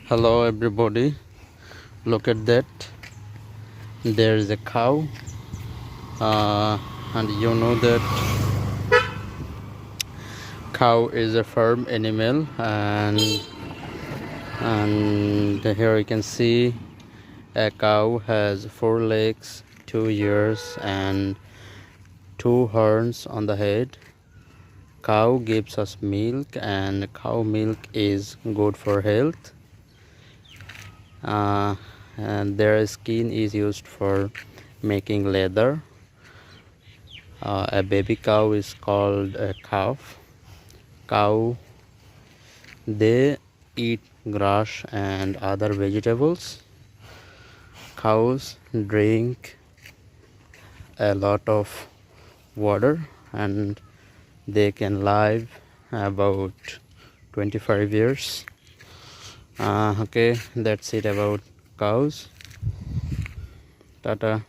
Hello everybody, look at that. There is a cow, and you know that cow is a farm animal, and here you can see a cow has 4 legs, 2 ears and 2 horns on the head. Cow gives us milk, and cow milk is good for health. And their skin is used for making leather. A baby cow is called a calf. Cow, they eat grass and other vegetables. Cows drink a lot of water, and they can live about 25 years. Okay, that's it about cows. Tata.